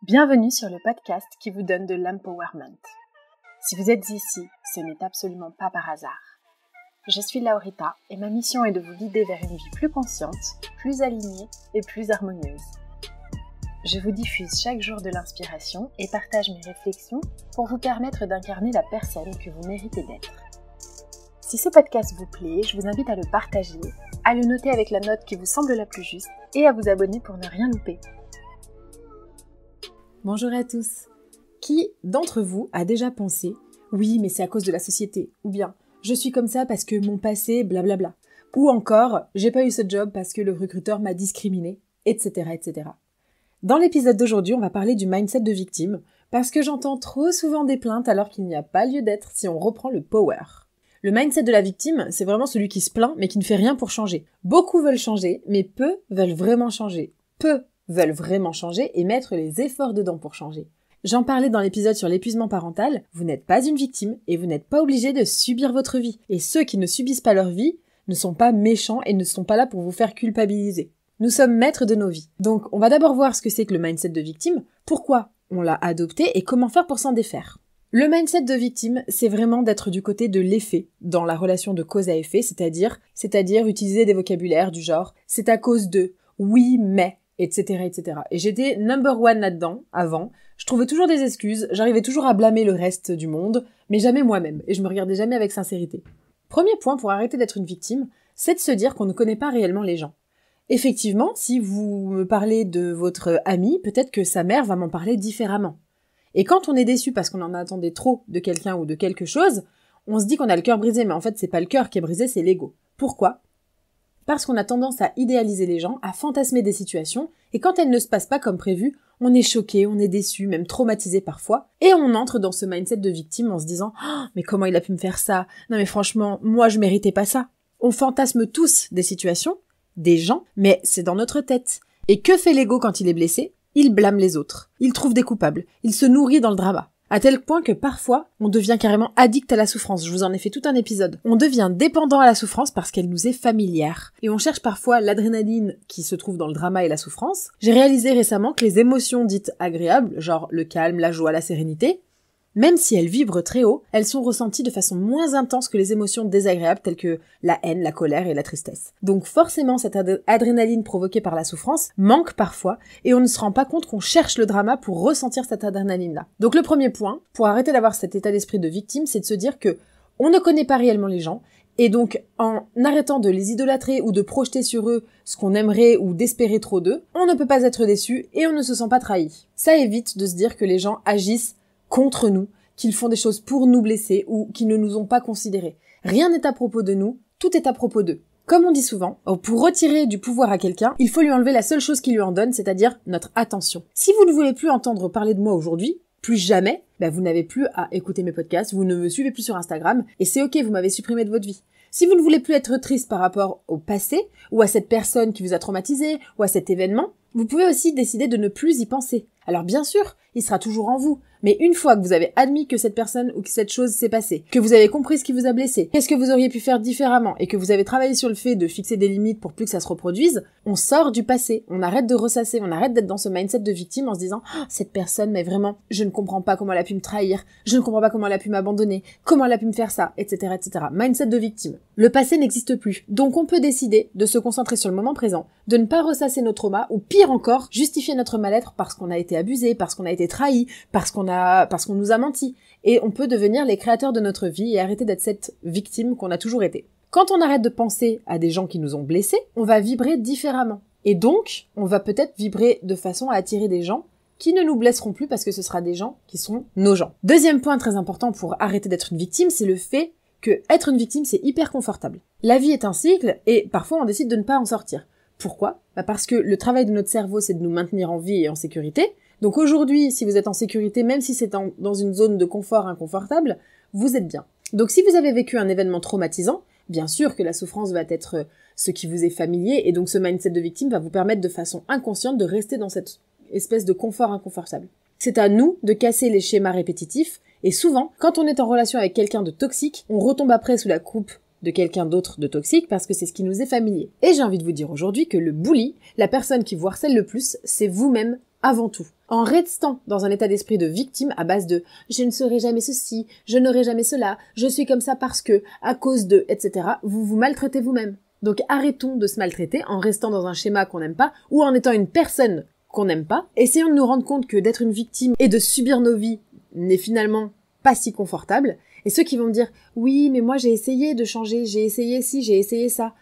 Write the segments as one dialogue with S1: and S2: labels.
S1: Bienvenue sur le podcast qui vous donne de l'empowerment. Si vous êtes ici, ce n'est absolument pas par hasard. Je suis Laurita et ma mission est de vous guider vers une vie plus consciente, plus alignée et plus harmonieuse. Je vous diffuse chaque jour de l'inspiration et partage mes réflexions pour vous permettre d'incarner la personne que vous méritez d'être. Si ce podcast vous plaît, je vous invite à le partager, à le noter avec la note qui vous semble la plus juste et à vous abonner pour ne rien louper.
S2: Bonjour à tous. Qui d'entre vous a déjà pensé « Oui, mais c'est à cause de la société » ou bien « Je suis comme ça parce que mon passé, blablabla » ou encore « J'ai pas eu ce job parce que le recruteur m'a discriminé » etc. etc. Dans l'épisode d'aujourd'hui, on va parler du mindset de victime parce que j'entends trop souvent des plaintes alors qu'il n'y a pas lieu d'être si on reprend le power. Le mindset de la victime, c'est vraiment celui qui se plaint mais qui ne fait rien pour changer. Beaucoup veulent changer, mais peu veulent vraiment changer. Peu veulent vraiment changer et mettre les efforts dedans pour changer. J'en parlais dans l'épisode sur l'épuisement parental, vous n'êtes pas une victime et vous n'êtes pas obligé de subir votre vie. Et ceux qui ne subissent pas leur vie ne sont pas méchants et ne sont pas là pour vous faire culpabiliser. Nous sommes maîtres de nos vies. Donc on va d'abord voir ce que c'est que le mindset de victime, pourquoi on l'a adopté et comment faire pour s'en défaire. Le mindset de victime, c'est vraiment d'être du côté de l'effet dans la relation de cause à effet, c'est-à-dire utiliser des vocabulaires du genre « c'est à cause de »,« oui, mais », etc., etc. Et j'étais number one là-dedans, avant. Je trouvais toujours des excuses, j'arrivais toujours à blâmer le reste du monde, mais jamais moi-même, et je me regardais jamais avec sincérité. Premier point pour arrêter d'être une victime, c'est de se dire qu'on ne connaît pas réellement les gens. Effectivement, si vous me parlez de votre ami, peut-être que sa mère va m'en parler différemment. Et quand on est déçu parce qu'on en attendait trop de quelqu'un ou de quelque chose, on se dit qu'on a le cœur brisé, mais en fait c'est pas le cœur qui est brisé, c'est l'ego. Pourquoi ? Parce qu'on a tendance à idéaliser les gens, à fantasmer des situations, et quand elles ne se passent pas comme prévu, on est choqué, on est déçu, même traumatisé parfois, et on entre dans ce mindset de victime en se disant « Oh, mais comment il a pu me faire ça ? Non mais franchement, moi je méritais pas ça !» On fantasme tous des situations, des gens, mais c'est dans notre tête. Et que fait l'ego quand il est blessé ? Il blâme les autres, il trouve des coupables, il se nourrit dans le drama. À tel point que parfois, on devient carrément addict à la souffrance. Je vous en ai fait tout un épisode. On devient dépendant à la souffrance parce qu'elle nous est familière. Et on cherche parfois l'adrénaline qui se trouve dans le drama et la souffrance. J'ai réalisé récemment que les émotions dites agréables, genre le calme, la joie, la sérénité, même si elles vibrent très haut, elles sont ressenties de façon moins intense que les émotions désagréables telles que la haine, la colère et la tristesse. Donc forcément, cette adrénaline provoquée par la souffrance manque parfois et on ne se rend pas compte qu'on cherche le drama pour ressentir cette adrénaline-là. Donc le premier point, pour arrêter d'avoir cet état d'esprit de victime, c'est de se dire que on ne connaît pas réellement les gens et donc en arrêtant de les idolâtrer ou de projeter sur eux ce qu'on aimerait ou d'espérer trop d'eux, on ne peut pas être déçu et on ne se sent pas trahi. Ça évite de se dire que les gens agissent contre nous, qu'ils font des choses pour nous blesser ou qu'ils ne nous ont pas considérés. Rien n'est à propos de nous, tout est à propos d'eux. Comme on dit souvent, pour retirer du pouvoir à quelqu'un, il faut lui enlever la seule chose qui lui en donne, c'est-à-dire notre attention. Si vous ne voulez plus entendre parler de moi aujourd'hui, plus jamais, vous n'avez plus à écouter mes podcasts, vous ne me suivez plus sur Instagram, et c'est ok, vous m'avez supprimé de votre vie. Si vous ne voulez plus être triste par rapport au passé, ou à cette personne qui vous a traumatisé, ou à cet événement, vous pouvez aussi décider de ne plus y penser. Alors bien sûr, il sera toujours en vous, mais une fois que vous avez admis que cette personne ou que cette chose s'est passée, que vous avez compris ce qui vous a blessé, qu'est-ce que vous auriez pu faire différemment, et que vous avez travaillé sur le fait de fixer des limites pour plus que ça se reproduise, on sort du passé, on arrête de ressasser, on arrête d'être dans ce mindset de victime en se disant « cette personne, mais vraiment, je ne comprends pas comment elle a pu me trahir, je ne comprends pas comment elle a pu m'abandonner, comment elle a pu me faire ça, etc. etc. » Mindset de victime. Le passé n'existe plus, donc on peut décider de se concentrer sur le moment présent, de ne pas ressasser nos traumas, ou pire encore, justifier notre mal-être parce qu'on a été abusé, parce qu'on a été trahi, parce qu'on nous a menti. Et on peut devenir les créateurs de notre vie et arrêter d'être cette victime qu'on a toujours été. Quand on arrête de penser à des gens qui nous ont blessés, on va vibrer différemment. Et donc, on va peut-être vibrer de façon à attirer des gens qui ne nous blesseront plus parce que ce sera des gens qui sont nos gens. Deuxième point très important pour arrêter d'être une victime, c'est le fait que être une victime, c'est hyper confortable. La vie est un cycle et parfois on décide de ne pas en sortir. Pourquoi ? Parce que le travail de notre cerveau, c'est de nous maintenir en vie et en sécurité. Donc aujourd'hui, si vous êtes en sécurité, même si c'est dans une zone de confort inconfortable, vous êtes bien. Donc si vous avez vécu un événement traumatisant, bien sûr que la souffrance va être ce qui vous est familier, et donc ce mindset de victime va vous permettre de façon inconsciente de rester dans cette espèce de confort inconfortable. C'est à nous de casser les schémas répétitifs, et souvent, quand on est en relation avec quelqu'un de toxique, on retombe après sous la coupe de quelqu'un d'autre de toxique parce que c'est ce qui nous est familier. Et j'ai envie de vous dire aujourd'hui que le bully, la personne qui vous harcèle le plus, c'est vous-même avant tout. En restant dans un état d'esprit de victime à base de « je ne serai jamais ceci, je n'aurai jamais cela, je suis comme ça parce que, à cause de, etc. » vous vous maltraitez vous-même. Donc arrêtons de se maltraiter en restant dans un schéma qu'on n'aime pas ou en étant une personne qu'on n'aime pas. Essayons de nous rendre compte que d'être une victime et de subir nos vies n'est finalement pas si confortable. Et ceux qui vont me dire « oui, mais moi j'ai essayé de changer, j'ai essayé ci, j'ai essayé ça ».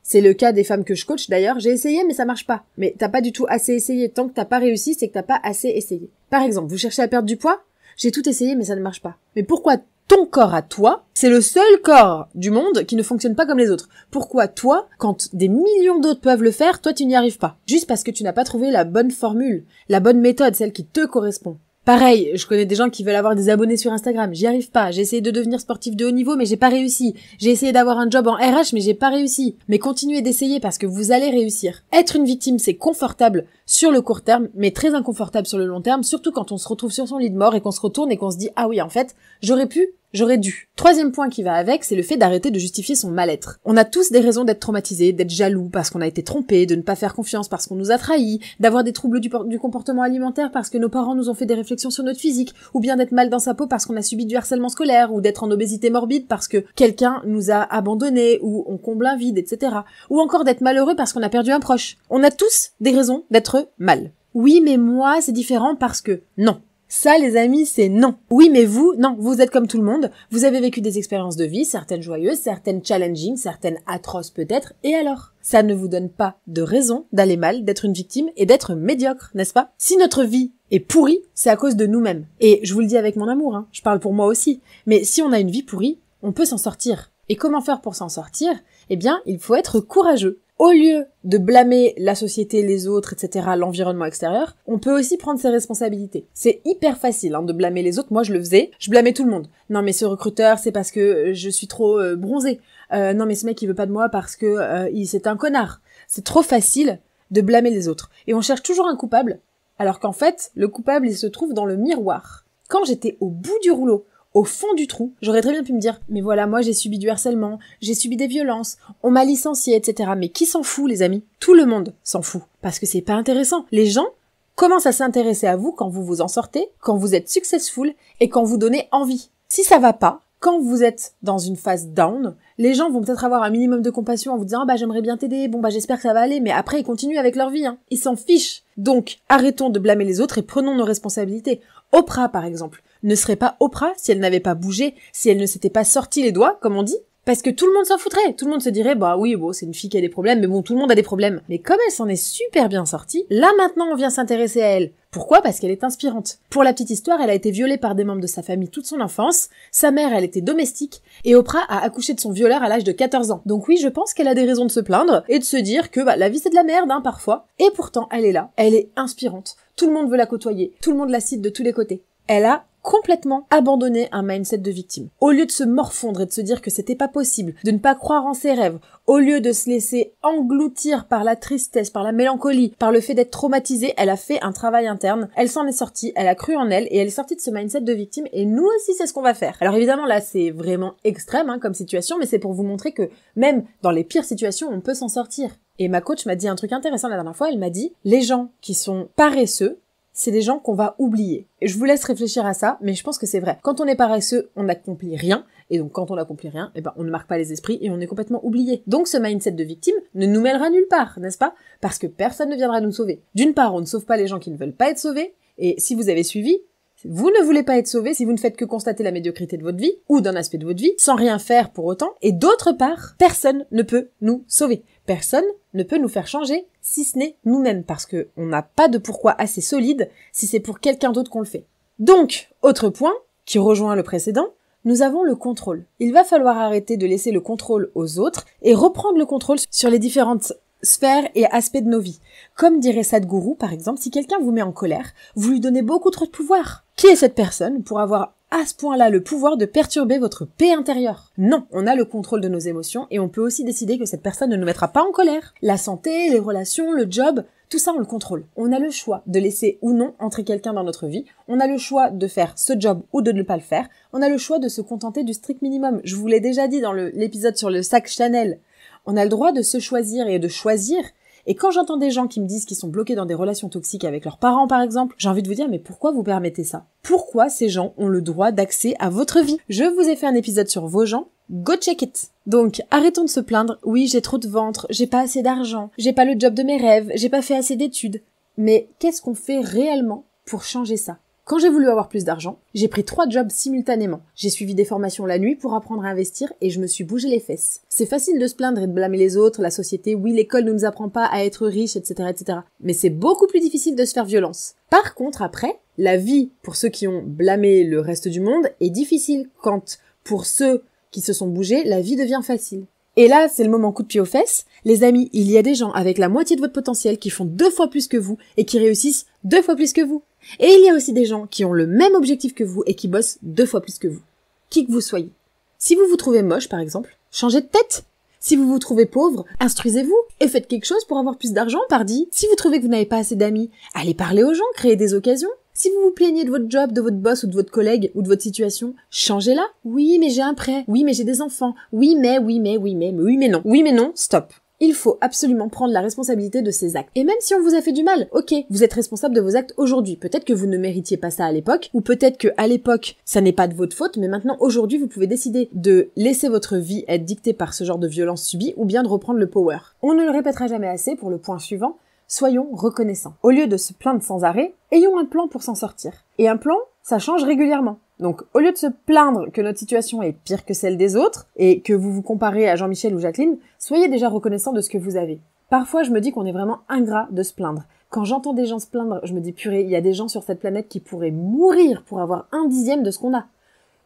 S2: C'est le cas des femmes que je coach d'ailleurs. J'ai essayé mais ça marche pas. Mais t'as pas du tout assez essayé. Tant que t'as pas réussi, c'est que t'as pas assez essayé. Par exemple, vous cherchez à perdre du poids? J'ai tout essayé mais ça ne marche pas. Mais pourquoi ton corps à toi, c'est le seul corps du monde qui ne fonctionne pas comme les autres? Pourquoi toi, quand des millions d'autres peuvent le faire, toi tu n'y arrives pas? Juste parce que tu n'as pas trouvé la bonne formule, la bonne méthode, celle qui te correspond. Pareil, je connais des gens qui veulent avoir des abonnés sur Instagram, j'y arrive pas, j'ai essayé de devenir sportif de haut niveau mais j'ai pas réussi, j'ai essayé d'avoir un job en RH mais j'ai pas réussi. Mais continuez d'essayer parce que vous allez réussir. Être une victime c'est confortable sur le court terme mais très inconfortable sur le long terme, surtout quand on se retrouve sur son lit de mort et qu'on se retourne et qu'on se dit ah oui en fait j'aurais pu, j'aurais dû. Troisième point qui va avec, c'est le fait d'arrêter de justifier son mal-être. On a tous des raisons d'être traumatisés, d'être jaloux parce qu'on a été trompé, de ne pas faire confiance parce qu'on nous a trahis, d'avoir des troubles du comportement alimentaire parce que nos parents nous ont fait des réflexions sur notre physique, ou bien d'être mal dans sa peau parce qu'on a subi du harcèlement scolaire, ou d'être en obésité morbide parce que quelqu'un nous a abandonnés, ou on comble un vide, etc. Ou encore d'être malheureux parce qu'on a perdu un proche. On a tous des raisons d'être mal. Oui, mais moi, c'est différent parce que... Non. Ça, les amis, c'est non. Oui, mais vous, non, vous êtes comme tout le monde. Vous avez vécu des expériences de vie, certaines joyeuses, certaines challenging, certaines atroces peut-être. Et alors? Ça ne vous donne pas de raison d'aller mal, d'être une victime et d'être médiocre, n'est-ce pas? Si notre vie est pourrie, c'est à cause de nous-mêmes. Et je vous le dis avec mon amour, hein, je parle pour moi aussi. Mais si on a une vie pourrie, on peut s'en sortir. Et comment faire pour s'en sortir? Eh bien, il faut être courageux. Au lieu de blâmer la société, les autres, etc., l'environnement extérieur, on peut aussi prendre ses responsabilités. C'est hyper facile de blâmer les autres. Moi, je le faisais. Je blâmais tout le monde. Non, mais ce recruteur, c'est parce que je suis trop bronzée. Non, mais ce mec, il veut pas de moi parce que c'est un connard. C'est trop facile de blâmer les autres. Et on cherche toujours un coupable, alors qu'en fait, le coupable, il se trouve dans le miroir. Quand j'étais au bout du rouleau, au fond du trou, j'aurais très bien pu me dire « Mais voilà, moi j'ai subi du harcèlement, j'ai subi des violences, on m'a licencié, etc. » Mais qui s'en fout, les amis? Tout le monde s'en fout. Parce que c'est pas intéressant. Les gens commencent à s'intéresser à vous quand vous vous en sortez, quand vous êtes successful et quand vous donnez envie. Si ça va pas, quand vous êtes dans une phase down, les gens vont peut-être avoir un minimum de compassion en vous disant « Ah bah j'aimerais bien t'aider, bon bah j'espère que ça va aller », mais après ils continuent avec leur vie, Ils s'en fichent. Donc, arrêtons de blâmer les autres et prenons nos responsabilités. Oprah, par exemple, ne serait pas Oprah si elle n'avait pas bougé, si elle ne s'était pas sorti les doigts, comme on dit. Parce que tout le monde s'en foutrait. Tout le monde se dirait, bah oui, bon, c'est une fille qui a des problèmes, mais bon, tout le monde a des problèmes. Mais comme elle s'en est super bien sortie, là maintenant on vient s'intéresser à elle. Pourquoi? Parce qu'elle est inspirante. Pour la petite histoire, elle a été violée par des membres de sa famille toute son enfance, sa mère, elle était domestique, et Oprah a accouché de son violeur à l'âge de 14 ans. Donc oui, je pense qu'elle a des raisons de se plaindre, et de se dire que la vie c'est de la merde, parfois. Et pourtant, elle est là, elle est inspirante. Tout le monde veut la côtoyer, tout le monde la cite de tous les côtés. Elle a complètement abandonné un mindset de victime. Au lieu de se morfondre et de se dire que c'était pas possible, de ne pas croire en ses rêves, au lieu de se laisser engloutir par la tristesse, par la mélancolie, par le fait d'être traumatisée, elle a fait un travail interne, elle s'en est sortie, elle a cru en elle et elle est sortie de ce mindset de victime et nous aussi c'est ce qu'on va faire. Alors évidemment là c'est vraiment extrême comme situation, mais c'est pour vous montrer que même dans les pires situations on peut s'en sortir. Et ma coach m'a dit un truc intéressant la dernière fois, elle m'a dit les gens qui sont paresseux, c'est des gens qu'on va oublier. Et je vous laisse réfléchir à ça, mais je pense que c'est vrai. Quand on est paresseux, on n'accomplit rien. Et donc, quand on n'accomplit rien, on ne marque pas les esprits et on est complètement oublié. Donc, ce mindset de victime ne nous mènera nulle part, n'est-ce pas? Parce que personne ne viendra nous sauver. D'une part, on ne sauve pas les gens qui ne veulent pas être sauvés. Et si vous avez suivi, vous ne voulez pas être sauvé si vous ne faites que constater la médiocrité de votre vie ou d'un aspect de votre vie, sans rien faire pour autant. Et d'autre part, personne ne peut nous sauver. Personne ne peut nous faire changer si ce n'est nous-mêmes, parce que on n'a pas de pourquoi assez solide si c'est pour quelqu'un d'autre qu'on le fait. Donc, autre point, qui rejoint le précédent, nous avons le contrôle. Il va falloir arrêter de laisser le contrôle aux autres et reprendre le contrôle sur les différentes sphères et aspects de nos vies. Comme dirait Sadhguru, par exemple, si quelqu'un vous met en colère, vous lui donnez beaucoup trop de pouvoir. Qui est cette personne pour avoir à ce point-là le pouvoir de perturber votre paix intérieure? Non, on a le contrôle de nos émotions et on peut aussi décider que cette personne ne nous mettra pas en colère. La santé, les relations, le job, tout ça on le contrôle. On a le choix de laisser ou non entrer quelqu'un dans notre vie. On a le choix de faire ce job ou de ne pas le faire. On a le choix de se contenter du strict minimum. Je vous l'ai déjà dit dans l'épisode sur le sac Chanel. On a le droit de se choisir et de choisir. Et quand j'entends des gens qui me disent qu'ils sont bloqués dans des relations toxiques avec leurs parents par exemple, j'ai envie de vous dire mais pourquoi vous permettez ça? Pourquoi ces gens ont le droit d'accès à votre vie? Je vous ai fait un épisode sur vos gens, go check it! Donc arrêtons de se plaindre, oui j'ai trop de ventre, j'ai pas assez d'argent, j'ai pas le job de mes rêves, j'ai pas fait assez d'études. Mais qu'est-ce qu'on fait réellement pour changer ça? Quand j'ai voulu avoir plus d'argent, j'ai pris 3 jobs simultanément. J'ai suivi des formations la nuit pour apprendre à investir et je me suis bougé les fesses. C'est facile de se plaindre et de blâmer les autres, la société, oui l'école ne nous apprend pas à être riche, etc., etc. Mais c'est beaucoup plus difficile de se faire violence. Par contre après, la vie, pour ceux qui ont blâmé le reste du monde, est difficile quand, pour ceux qui se sont bougés, la vie devient facile. Et là, c'est le moment coup de pied aux fesses. Les amis, il y a des gens avec la moitié de votre potentiel qui font 2 fois plus que vous et qui réussissent 2 fois plus que vous. Et il y a aussi des gens qui ont le même objectif que vous et qui bossent 2 fois plus que vous. Qui que vous soyez. Si vous vous trouvez moche, par exemple, changez de tête. Si vous vous trouvez pauvre, instruisez-vous et faites quelque chose pour avoir plus d'argent, pardi. Si vous trouvez que vous n'avez pas assez d'amis, allez parler aux gens, créez des occasions. Si vous vous plaignez de votre job, de votre boss ou de votre collègue ou de votre situation, changez-la. Oui, mais j'ai un prêt. Oui, mais j'ai des enfants. Oui, mais non. Oui, mais non, stop. Il faut absolument prendre la responsabilité de ses actes. Et même si on vous a fait du mal, ok, vous êtes responsable de vos actes aujourd'hui. Peut-être que vous ne méritiez pas ça à l'époque, ou peut-être que à l'époque, ça n'est pas de votre faute, mais maintenant, aujourd'hui, vous pouvez décider de laisser votre vie être dictée par ce genre de violence subie, ou bien de reprendre le power. On ne le répétera jamais assez pour le point suivant. Soyons reconnaissants. Au lieu de se plaindre sans arrêt, ayons un plan pour s'en sortir. Et un plan, ça change régulièrement. Donc, au lieu de se plaindre que notre situation est pire que celle des autres, et que vous vous comparez à Jean-Michel ou Jacqueline, soyez déjà reconnaissants de ce que vous avez. Parfois, je me dis qu'on est vraiment ingrat de se plaindre. Quand j'entends des gens se plaindre, je me dis purée, il y a des gens sur cette planète qui pourraient mourir pour avoir 1/10 de ce qu'on a.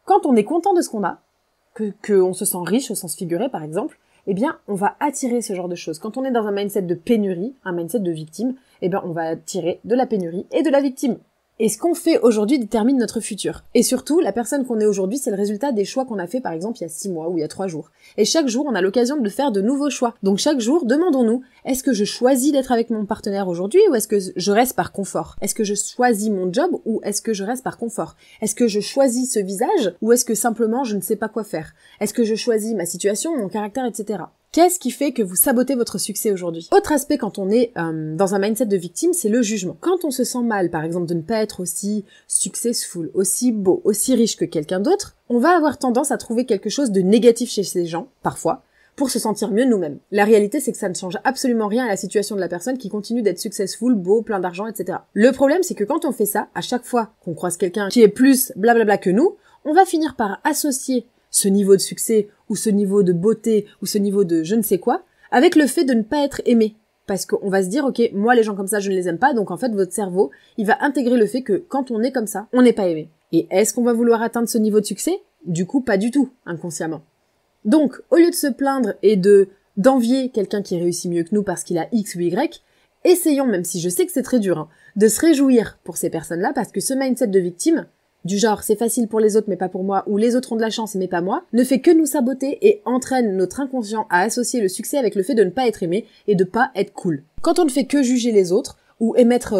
S2: Quand on est content de ce qu'on a, qu'on se sent riche au sens figuré par exemple, eh bien, on va attirer ce genre de choses. Quand on est dans un mindset de pénurie, un mindset de victime, eh bien, on va attirer de la pénurie et de la victime. Et ce qu'on fait aujourd'hui détermine notre futur. Et surtout, la personne qu'on est aujourd'hui, c'est le résultat des choix qu'on a fait, par exemple, il y a 6 mois ou il y a 3 jours. Et chaque jour, on a l'occasion de faire de nouveaux choix. Donc chaque jour, demandons-nous, est-ce que je choisis d'être avec mon partenaire aujourd'hui ou est-ce que je reste par confort? Est-ce que je choisis mon job ou est-ce que je reste par confort? Est-ce que je choisis ce visage ou est-ce que simplement je ne sais pas quoi faire? Est-ce que je choisis ma situation, mon caractère, etc. Qu'est-ce qui fait que vous sabotez votre succès aujourd'hui? Autre aspect quand on est dans un mindset de victime, c'est le jugement. Quand on se sent mal, par exemple, de ne pas être aussi successful, aussi beau, aussi riche que quelqu'un d'autre, on va avoir tendance à trouver quelque chose de négatif chez ces gens, parfois, pour se sentir mieux nous-mêmes. La réalité, c'est que ça ne change absolument rien à la situation de la personne qui continue d'être successful, beau, plein d'argent, etc. Le problème, c'est que quand on fait ça, à chaque fois qu'on croise quelqu'un qui est plus blablabla que nous, on va finir par associer ce niveau de succès, ou ce niveau de beauté, ou ce niveau de je ne sais quoi, avec le fait de ne pas être aimé. Parce qu'on va se dire, ok, moi les gens comme ça, je ne les aime pas, donc en fait votre cerveau, il va intégrer le fait que quand on est comme ça, on n'est pas aimé. Et est-ce qu'on va vouloir atteindre ce niveau de succès? Du coup, pas du tout, inconsciemment. Donc, au lieu de se plaindre et d'envier quelqu'un qui réussit mieux que nous parce qu'il a X ou Y, essayons, même si je sais que c'est très dur, de se réjouir pour ces personnes-là, parce que ce mindset de victime, du genre c'est facile pour les autres mais pas pour moi, ou les autres ont de la chance mais pas moi, ne fait que nous saboter et entraîne notre inconscient à associer le succès avec le fait de ne pas être aimé et de pas être cool. Quand on ne fait que juger les autres, ou émettre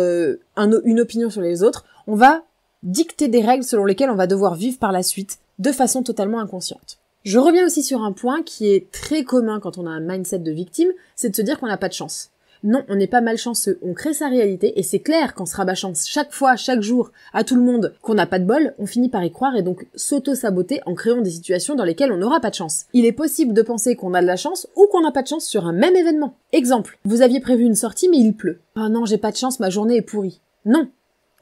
S2: une opinion sur les autres, on va dicter des règles selon lesquelles on va devoir vivre par la suite, de façon totalement inconsciente. Je reviens aussi sur un point qui est très commun quand on a un mindset de victime, c'est de se dire qu'on n'a pas de chance. Non, on n'est pas malchanceux, on crée sa réalité et c'est clair qu'en se rabâchant chaque fois, chaque jour, à tout le monde qu'on n'a pas de bol, on finit par y croire et donc s'auto-saboter en créant des situations dans lesquelles on n'aura pas de chance. Il est possible de penser qu'on a de la chance ou qu'on n'a pas de chance sur un même événement. Exemple, vous aviez prévu une sortie mais il pleut. Ah non, j'ai pas de chance, ma journée est pourrie. Non.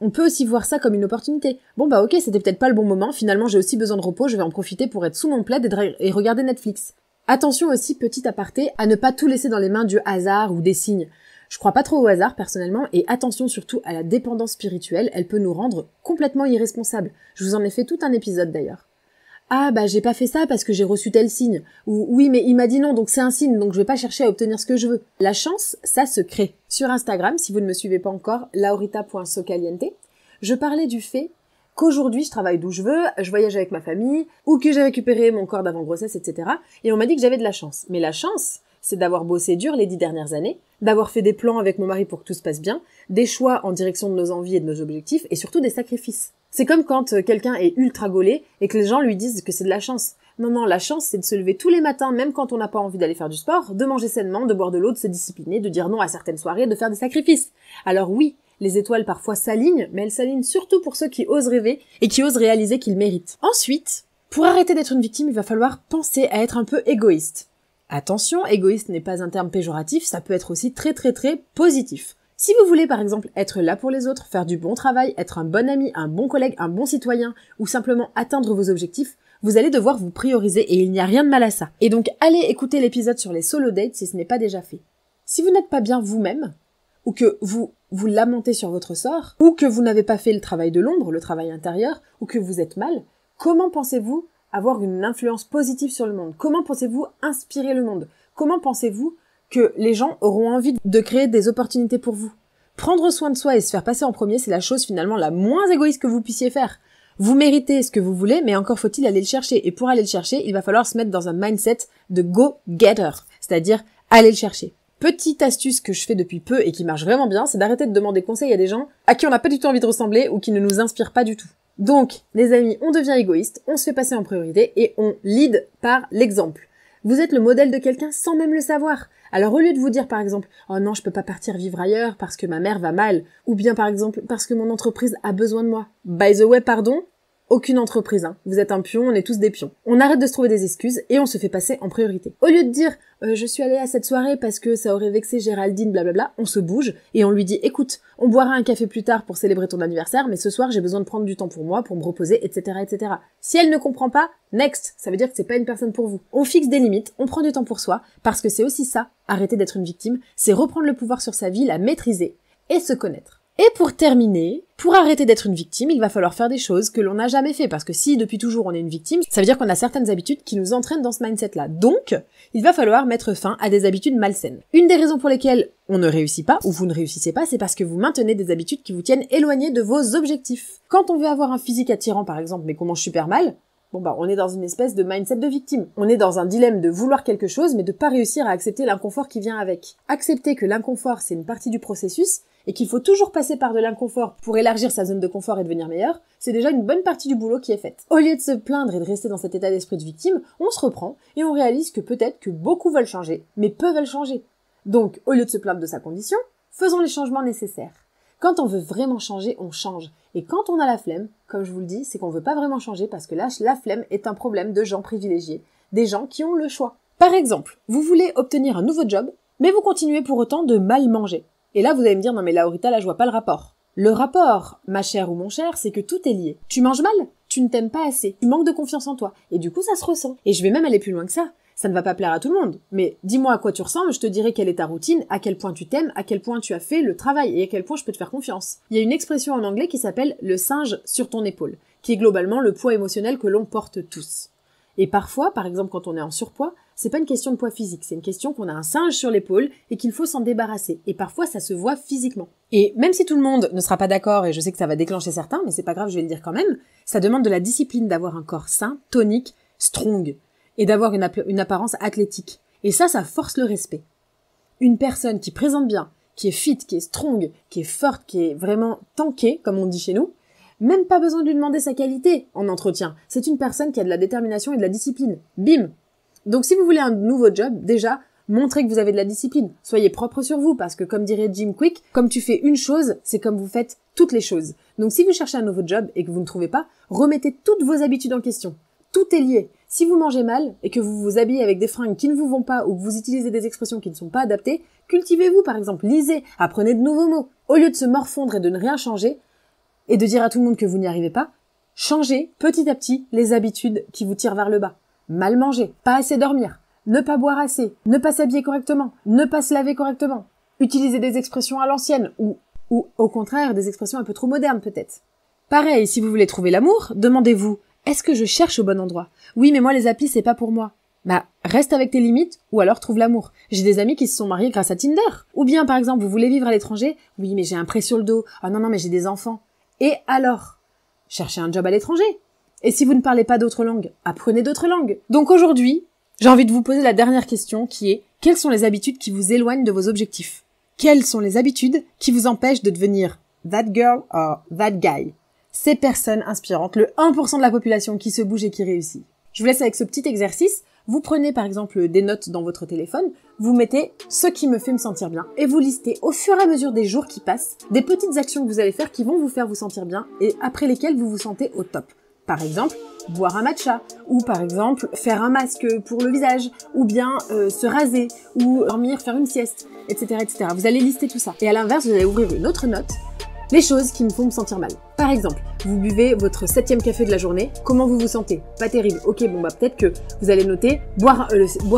S2: On peut aussi voir ça comme une opportunité. Bon bah ok, c'était peut-être pas le bon moment, finalement j'ai aussi besoin de repos, je vais en profiter pour être sous mon plaid et regarder Netflix. Attention aussi, petit aparté, à ne pas tout laisser dans les mains du hasard ou des signes. Je crois pas trop au hasard personnellement et attention surtout à la dépendance spirituelle, elle peut nous rendre complètement irresponsables. Je vous en ai fait tout un épisode d'ailleurs. Ah bah j'ai pas fait ça parce que j'ai reçu tel signe. Ou oui mais il m'a dit non donc c'est un signe donc je vais pas chercher à obtenir ce que je veux. La chance, ça se crée. Sur Instagram, si vous ne me suivez pas encore, laurita.socaliente, je parlais du fait qu'aujourd'hui je travaille d'où je veux, je voyage avec ma famille, ou que j'ai récupéré mon corps d'avant-grossesse, etc. Et on m'a dit que j'avais de la chance. Mais la chance, c'est d'avoir bossé dur les 10 dernières années, d'avoir fait des plans avec mon mari pour que tout se passe bien, des choix en direction de nos envies et de nos objectifs, et surtout des sacrifices. C'est comme quand quelqu'un est ultra gaulé et que les gens lui disent que c'est de la chance. Non, la chance, c'est de se lever tous les matins, même quand on n'a pas envie d'aller faire du sport, de manger sainement, de boire de l'eau, de se discipliner, de dire non à certaines soirées, de faire des sacrifices. Alors oui, les étoiles parfois s'alignent, mais elles s'alignent surtout pour ceux qui osent rêver et qui osent réaliser qu'ils méritent. Ensuite, pour arrêter d'être une victime, il va falloir penser à être un peu égoïste. Attention, égoïste n'est pas un terme péjoratif, ça peut être aussi très positif. Si vous voulez par exemple être là pour les autres, faire du bon travail, être un bon ami, un bon collègue, un bon citoyen, ou simplement atteindre vos objectifs, vous allez devoir vous prioriser et il n'y a rien de mal à ça. Et donc allez écouter l'épisode sur les solo dates si ce n'est pas déjà fait. Si vous n'êtes pas bien vous-même, ou que vous vous lamentez sur votre sort, ou que vous n'avez pas fait le travail de l'ombre, le travail intérieur, ou que vous êtes mal, comment pensez-vous avoir une influence positive sur le monde? Comment pensez-vous inspirer le monde? Comment pensez-vous que les gens auront envie de créer des opportunités pour vous? Prendre soin de soi et se faire passer en premier, c'est la chose finalement la moins égoïste que vous puissiez faire. Vous méritez ce que vous voulez, mais encore faut-il aller le chercher. Et pour aller le chercher, il va falloir se mettre dans un mindset de go-getter, c'est-à-dire aller le chercher. Petite astuce que je fais depuis peu et qui marche vraiment bien, c'est d'arrêter de demander conseil à des gens à qui on n'a pas du tout envie de ressembler ou qui ne nous inspirent pas du tout. Donc, les amis, on devient égoïste, on se fait passer en priorité et on lead par l'exemple. Vous êtes le modèle de quelqu'un sans même le savoir. Alors au lieu de vous dire par exemple « Oh non, je peux pas partir vivre ailleurs parce que ma mère va mal » ou bien par exemple « Parce que mon entreprise a besoin de moi ». By the way, pardon, aucune entreprise, hein. Vous êtes un pion, on est tous des pions. On arrête de se trouver des excuses et on se fait passer en priorité. Au lieu de dire je suis allée à cette soirée parce que ça aurait vexé Géraldine, blablabla, on se bouge et on lui dit « Écoute, on boira un café plus tard pour célébrer ton anniversaire, mais ce soir j'ai besoin de prendre du temps pour moi, pour me reposer, etc. etc. » Si elle ne comprend pas, next, ça veut dire que c'est pas une personne pour vous. On fixe des limites, on prend du temps pour soi, parce que c'est aussi ça, arrêter d'être une victime, c'est reprendre le pouvoir sur sa vie, la maîtriser et se connaître. Et pour terminer, pour arrêter d'être une victime, il va falloir faire des choses que l'on n'a jamais fait, parce que si depuis toujours on est une victime, ça veut dire qu'on a certaines habitudes qui nous entraînent dans ce mindset-là. Donc, il va falloir mettre fin à des habitudes malsaines. Une des raisons pour lesquelles on ne réussit pas, ou vous ne réussissez pas, c'est parce que vous maintenez des habitudes qui vous tiennent éloignés de vos objectifs. Quand on veut avoir un physique attirant par exemple, mais qu'on mange super mal, on est dans une espèce de mindset de victime. On est dans un dilemme de vouloir quelque chose, mais de pas réussir à accepter l'inconfort qui vient avec. Accepter que l'inconfort, c'est une partie du processus, et qu'il faut toujours passer par de l'inconfort pour élargir sa zone de confort et devenir meilleur, c'est déjà une bonne partie du boulot qui est faite. Au lieu de se plaindre et de rester dans cet état d'esprit de victime, on se reprend, et on réalise que peut-être que beaucoup veulent changer, mais peu veulent changer. Donc, au lieu de se plaindre de sa condition, faisons les changements nécessaires. Quand on veut vraiment changer, on change. Et quand on a la flemme, comme je vous le dis, c'est qu'on veut pas vraiment changer parce que là, la flemme est un problème de gens privilégiés, des gens qui ont le choix. Par exemple, vous voulez obtenir un nouveau job, mais vous continuez pour autant de mal manger. Et là, vous allez me dire, non mais Laurita, là, je vois pas le rapport. Le rapport, ma chère ou mon cher, c'est que tout est lié. Tu manges mal, tu ne t'aimes pas assez, tu manques de confiance en toi. Et du coup, ça se ressent. Et je vais même aller plus loin que ça. Ça ne va pas plaire à tout le monde, mais dis-moi à quoi tu ressembles, je te dirai quelle est ta routine, à quel point tu t'aimes, à quel point tu as fait le travail et à quel point je peux te faire confiance. Il y a une expression en anglais qui s'appelle « le singe sur ton épaule », qui est globalement le poids émotionnel que l'on porte tous. Et parfois, par exemple quand on est en surpoids, c'est pas une question de poids physique, c'est une question qu'on a un singe sur l'épaule et qu'il faut s'en débarrasser. Et parfois ça se voit physiquement. Et même si tout le monde ne sera pas d'accord, et je sais que ça va déclencher certains, mais c'est pas grave, je vais le dire quand même, ça demande de la discipline d'avoir un corps sain, tonique, strong. Et d'avoir une apparence athlétique. Et ça force le respect. Une personne qui présente bien, qui est fit, qui est strong, qui est forte, qui est vraiment tankée, comme on dit chez nous, même pas besoin de lui demander sa qualité en entretien. C'est une personne qui a de la détermination et de la discipline. Bim! Donc si vous voulez un nouveau job, déjà, montrez que vous avez de la discipline. Soyez propre sur vous, parce que comme dirait Jim Quick, comme tu fais une chose, c'est comme vous faites toutes les choses. Donc si vous cherchez un nouveau job et que vous ne trouvez pas, remettez toutes vos habitudes en question. Tout est lié. Si vous mangez mal et que vous vous habillez avec des fringues qui ne vous vont pas ou que vous utilisez des expressions qui ne sont pas adaptées, cultivez-vous par exemple, lisez, apprenez de nouveaux mots. Au lieu de se morfondre et de ne rien changer et de dire à tout le monde que vous n'y arrivez pas, changez petit à petit les habitudes qui vous tirent vers le bas. Mal manger, pas assez dormir, ne pas boire assez, ne pas s'habiller correctement, ne pas se laver correctement, utiliser des expressions à l'ancienne ou au contraire des expressions un peu trop modernes peut-être. Pareil, si vous voulez trouver l'amour, demandez-vous: est-ce que je cherche au bon endroit? Oui, mais moi, les applis, c'est pas pour moi. Bah, reste avec tes limites, ou alors trouve l'amour. J'ai des amis qui se sont mariés grâce à Tinder. Ou bien, par exemple, vous voulez vivre à l'étranger? Oui, mais j'ai un prêt sur le dos. Ah non, mais j'ai des enfants. Et alors? Cherchez un job à l'étranger. Et si vous ne parlez pas d'autres langues, apprenez d'autres langues. Donc aujourd'hui, j'ai envie de vous poser la dernière question qui est: quelles sont les habitudes qui vous éloignent de vos objectifs? Quelles sont les habitudes qui vous empêchent de devenir that girl or that guy? ces personnes inspirantes, le 1% de la population qui se bouge et qui réussit. Je vous laisse avec ce petit exercice. Vous prenez par exemple des notes dans votre téléphone, vous mettez ce qui me fait me sentir bien et vous listez au fur et à mesure des jours qui passent des petites actions que vous allez faire qui vont vous faire vous sentir bien et après lesquelles vous vous sentez au top. Par exemple, boire un matcha, ou par exemple, faire un masque pour le visage, ou bien se raser, ou dormir, faire une sieste, etc., etc. Vous allez lister tout ça. Et à l'inverse, vous allez ouvrir une autre note, les choses qui me font me sentir mal. Par exemple, vous buvez votre 7e café de la journée, comment vous vous sentez? Pas terrible. Ok, bon bah peut-être que vous allez noter boire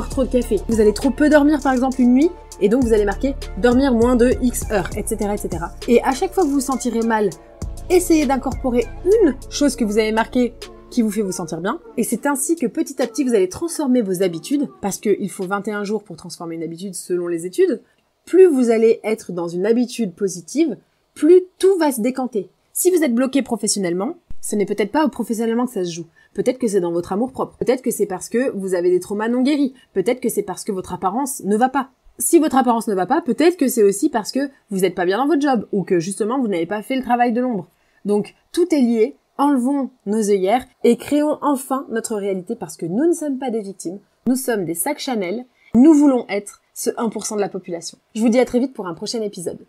S2: trop de café. Vous allez trop peu dormir par exemple une nuit, et donc vous allez marquer dormir moins de X heures, etc., etc. Et à chaque fois que vous vous sentirez mal, essayez d'incorporer une chose que vous avez marquée qui vous fait vous sentir bien. Et c'est ainsi que petit à petit, vous allez transformer vos habitudes, parce qu'il faut 21 jours pour transformer une habitude selon les études. Plus vous allez être dans une habitude positive, plus tout va se décanter. Si vous êtes bloqué professionnellement, ce n'est peut-être pas professionnellement que ça se joue. Peut-être que c'est dans votre amour-propre. Peut-être que c'est parce que vous avez des traumas non guéris. Peut-être que c'est parce que votre apparence ne va pas. Si votre apparence ne va pas, peut-être que c'est aussi parce que vous n'êtes pas bien dans votre job ou que justement vous n'avez pas fait le travail de l'ombre. Donc tout est lié. Enlevons nos œillères et créons enfin notre réalité parce que nous ne sommes pas des victimes. Nous sommes des sacs Chanel. Nous voulons être ce 1% de la population. Je vous dis à très vite pour un prochain épisode.